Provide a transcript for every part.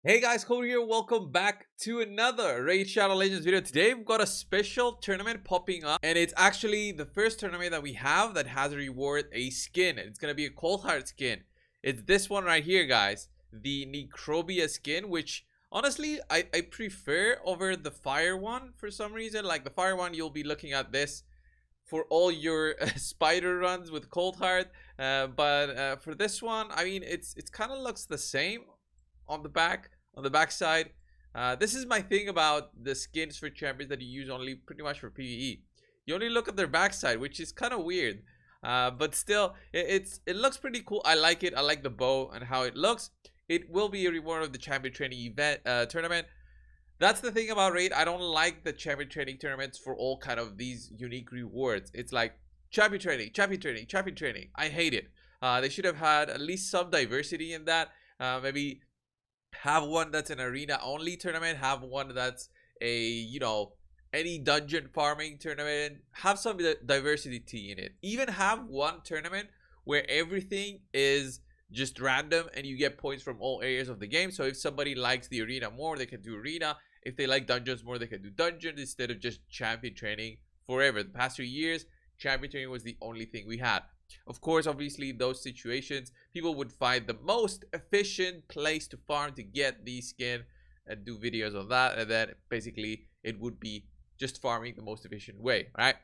Hey guys, Cole here. Welcome back to another Raid Shadow Legends video. Today we've got a special tournament popping up, and it's actually the first tournament that we have that has a reward a skin. It's gonna be a cold heart skin. It's this one right here, guys, the necrobeast skin, which honestly I prefer over the fire one for some reason. Like the fire one, you'll be looking at this for all your spider runs with cold heart, but for this one, I mean, it's kind of looks the same on the back side. This is my thing about the skins for champions that you use only pretty much for PvE. You only look at their backside, which is kind of weird. But still, it looks pretty cool. I like it. I like the bow and how it looks. It will be a reward of the champion training event tournament. That's the thing about Raid. I don't like the champion training tournaments for all kind of these unique rewards. It's like champion training, champion training, champion training. I hate it. They should have had at least some diversity in that. Maybe have one that's an arena only tournament, have one that's a any dungeon farming tournament, have some diversity in it. Even have one tournament where everything is just random and you get points from all areas of the game. So if somebody likes the arena more, they can do arena. If they like dungeons more, they can do dungeons instead of just champion training forever. The past 3 years, champion training was the only thing we had. Of course, obviously, in those situations, people would find the most efficient place to farm to get the skin and do videos of that. And then basically, it would be just farming the most efficient way, right?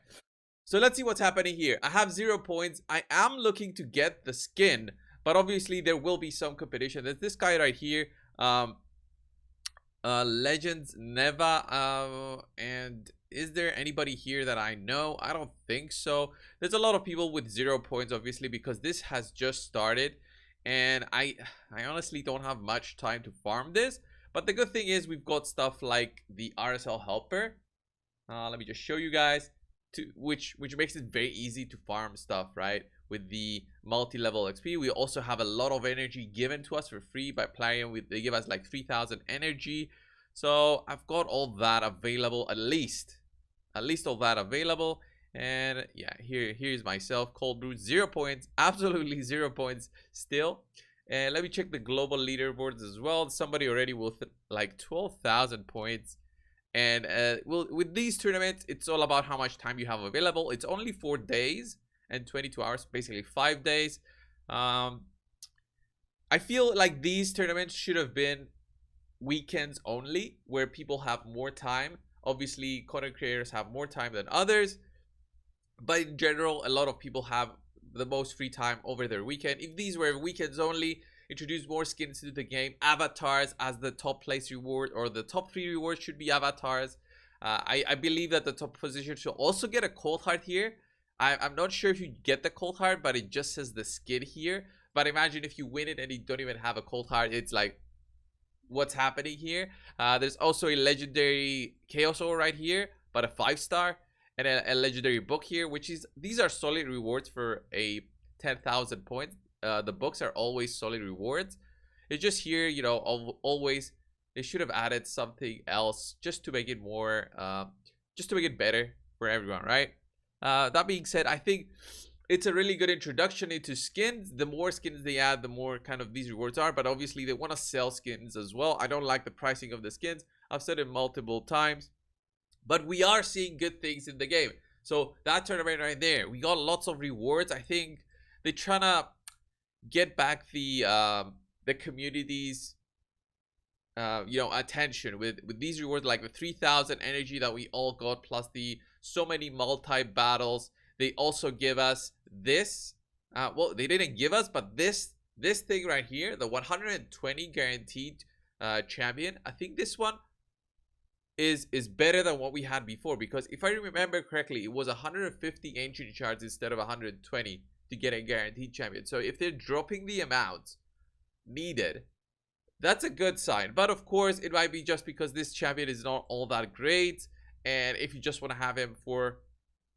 So let's see what's happening here. I have 0 points. I am looking to get the skin, but obviously, there will be some competition. There's this guy right here. Legends Neva, and is there anybody here that I know? I don't think so. There's a lot of people with 0 points, obviously, because this has just started, and I honestly don't have much time to farm this. But the good thing is we've got stuff like the RSL helper. Let me just show you guys, which makes it very easy to farm stuff, right? With the multi-level XP, we also have a lot of energy given to us for free by playing. They give us like 3,000 energy, so I've got all that available, at least all that available. And yeah, here's myself, cold brew, 0 points, absolutely 0 points still. And let me check the global leaderboards as well. Somebody already with like 12,000 points. And with these tournaments, it's all about how much time you have available. It's only 4 days and 22 hours, basically 5 days. I feel like these tournaments should have been weekends only, where people have more time. Obviously, content creators have more time than others, but in general, a lot of people have the most free time over their weekend. If these were weekends only, introduce more skins to the game, avatars as the top place reward, or the top 3 rewards should be avatars. I believe that the top position should also get a cold heart here. I'm not sure if you get the cold heart, but it just says the skin here. But imagine if you win it and you don't even have a cold heart. It's like, what's happening here? There's also a legendary chaos ore right here, but a 5-star, and a legendary book here, which is, these are solid rewards for a 10,000 points. The books are always solid rewards. It's just here, always they should have added something else just to make it more, just to make it better for everyone, right? That being said, I think it's a really good introduction into skins. The more skins they add, the more kind of these rewards are. But obviously, they want to sell skins as well. I don't like the pricing of the skins. I've said it multiple times. But we are seeing good things in the game. So that tournament right there, we got lots of rewards. I think they're trying to get back the community's attention with these rewards, like the 3,000 energy that we all got, plus the so many multi battles. They also give us this, well, they didn't give us, but this thing right here, the 120 guaranteed champion. I think this one is better than what we had before, because if I remember correctly, it was 150 ancient shards instead of 120 to get a guaranteed champion. So if they're dropping the amounts needed, that's a good sign. But of course, it might be just because this champion is not all that great, and if you just want to have him for,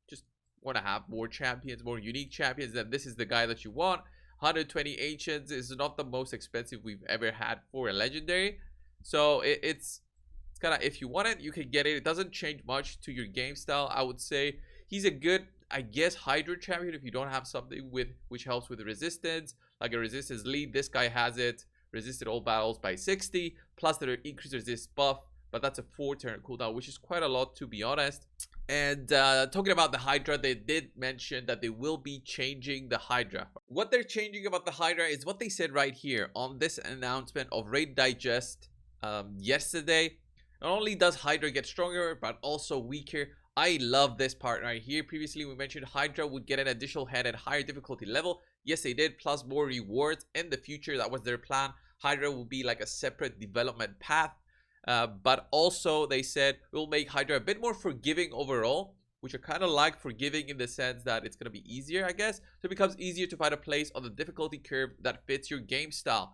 just want to have more champions, more unique champions, then this is the guy that you want. 120 ancients is not the most expensive we've ever had for a legendary, so it's kind of, if you want it, you can get it. It doesn't change much to your game style. I would say he's a good, I guess, Hydra champion if you don't have something with which helps with resistance, like a resistance lead. This guy has it. Resisted all battles by 60, plus their increase resist buff, but that's a 4-turn cooldown, which is quite a lot, to be honest. And talking about the Hydra, they did mention that they will be changing the Hydra. What they're changing about the Hydra is what they said right here on this announcement of Raid Digest yesterday. Not only does Hydra get stronger, but also weaker. I love this part right here. Previously, we mentioned Hydra would get an additional head at higher difficulty level. Yes, they did, plus more rewards in the future. That was their plan. Hydra will be like a separate development path. But also they said we'll make Hydra a bit more forgiving overall, which I kind of like forgiving in the sense that it's going to be easier, I guess. So it becomes easier to find a place on the difficulty curve that fits your game style.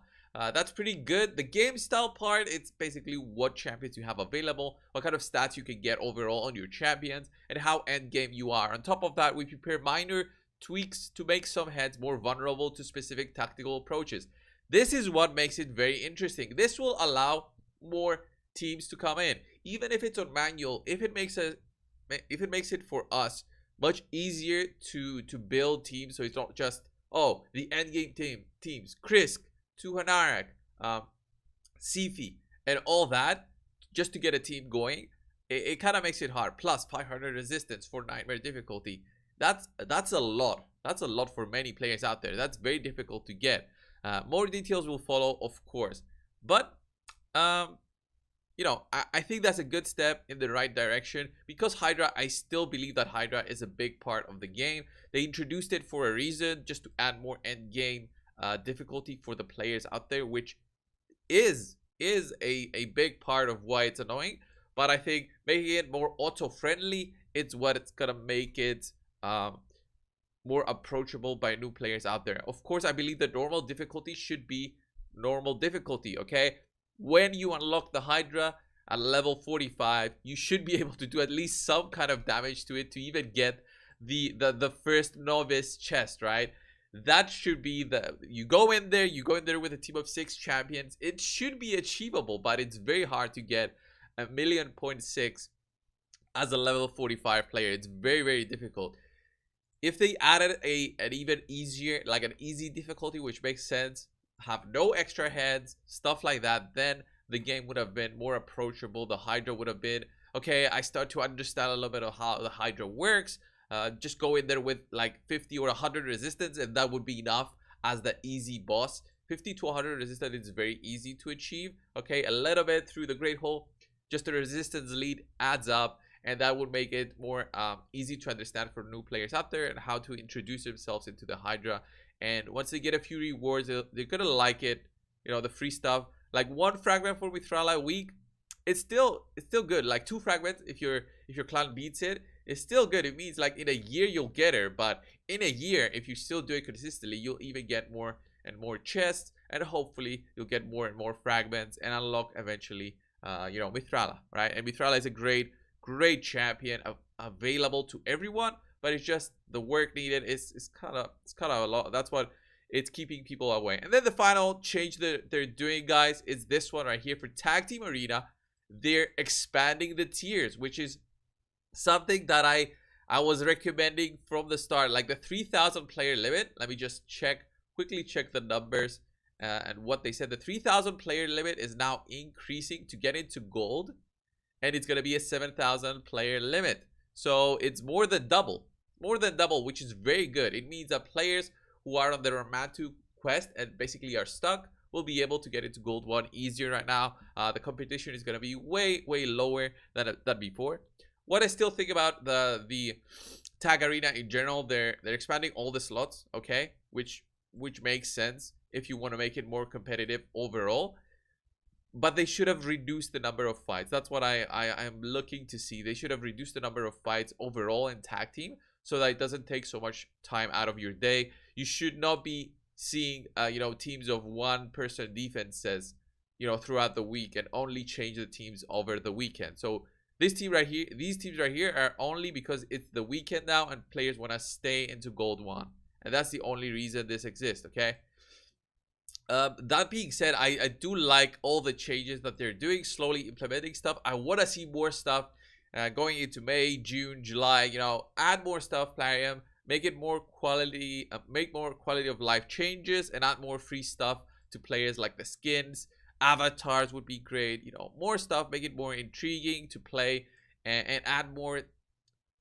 That's pretty good. The game style part, it's basically what champions you have available, what kind of stats you can get overall on your champions, and how end game you are. On top of that, we prepare minor tweaks to make some heads more vulnerable to specific tactical approaches. This is what makes it very interesting. This will allow more teams to come in, even if it's on manual. If it makes it for us much easier to build teams, so it's not just, oh, the end game teams Krisk, Tuhanarak, Sifi, and all that just to get a team going. It kind of makes it hard. Plus 500 resistance for nightmare difficulty. That's a lot. That's a lot for many players out there. That's very difficult to get. More details will follow, of course, but you know, I think that's a good step in the right direction, because Hydra, I still believe that Hydra is a big part of the game. They introduced it for a reason, just to add more end game difficulty for the players out there, which is a big part of why it's annoying. But I think making it more auto friendly, it's what it's gonna make it more approachable by new players out there. Of course, I believe the normal difficulty should be normal difficulty, okay? When you unlock the Hydra at level 45, you should be able to do at least some kind of damage to it to even get the first novice chest, right? That should be you go in there with a team of 6 champions. It should be achievable, but it's very hard to get 1,000,000.6 as a level 45 player. It's very, very difficult. If they added an even easier, like an easy difficulty, which makes sense, have no extra heads, stuff like that, then the game would have been more approachable. The Hydra would have been, okay, I start to understand a little bit of how the Hydra works. Just go in there with like 50 or 100 resistance, and that would be enough as the easy boss. 50 to 100 resistance is very easy to achieve. Okay, a little bit through the Great Hole, just the resistance lead adds up, and that would make it more easy to understand for new players out there and how to introduce themselves into the Hydra. And once they get a few rewards, they're gonna like it. You know, the free stuff, like 1 fragment for Mithrala a week, it's still good. Like 2 fragments if your clan beats it, it's still good. It means like in a year you'll get her, but in a year, if you still do it consistently, you'll even get more and more chests, and hopefully you'll get more and more fragments and unlock eventually you know, Mithrala, right? And Mithrala is a great champion available to everyone, but it's just the work needed is kind of a lot. That's what it's keeping people away. And then the final change that they're doing, guys, is this one right here for Tag Team Arena. They're expanding the tiers, which is something that I was recommending from the start. Like the 3,000 player limit, let me just quickly check the numbers and what they said. The 3,000 player limit is now increasing to get into gold, and it's gonna be a 7,000 player limit. So it's more than double, which is very good. It means that players who are on the Ramatu quest and basically are stuck will be able to get into Gold 1 easier right now. The competition is going to be way lower than before. What I still think about the Tag Arena in general, they're expanding all the slots, okay, which makes sense if you want to make it more competitive overall. But they should have reduced the number of fights. That's what I'm looking to see. They should have reduced the number of fights overall in tag team, so that it doesn't take so much time out of your day. You should not be seeing you know, teams of 1-person defenses, you know, throughout the week, and only change the teams over the weekend. So these teams right here are only because it's the weekend now and players want to stay into Gold 1, and that's the only reason this exists. Okay, that being said, I do like all the changes that they're doing, slowly implementing stuff. I want to see more stuff going into May, June, July. You know, add more stuff, Plarium, make it more quality, make more quality of life changes, and add more free stuff to players, like the skins, avatars would be great, you know, more stuff, make it more intriguing to play, and add more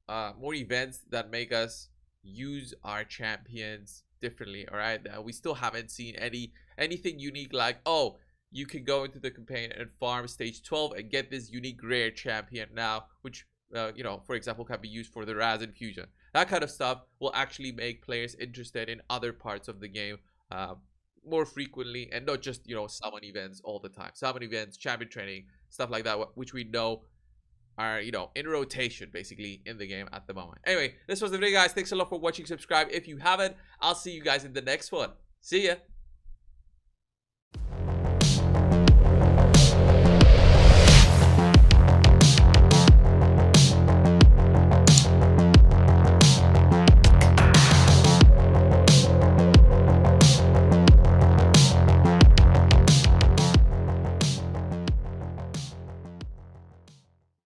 events that make us use our champions differently. All right, we still haven't seen anything unique like, oh, you can go into the campaign and farm stage 12 and get this unique rare champion now, which you know, for example, can be used for the Raz infusion. That kind of stuff will actually make players interested in other parts of the game more frequently, and not just, you know, summon events all the time. Summon events, champion training, stuff like that, which we know are, you know, in rotation basically in the game at the moment. Anyway, this was the video, guys. Thanks a lot for watching. Subscribe if you haven't. I'll see you guys in the next one. See ya.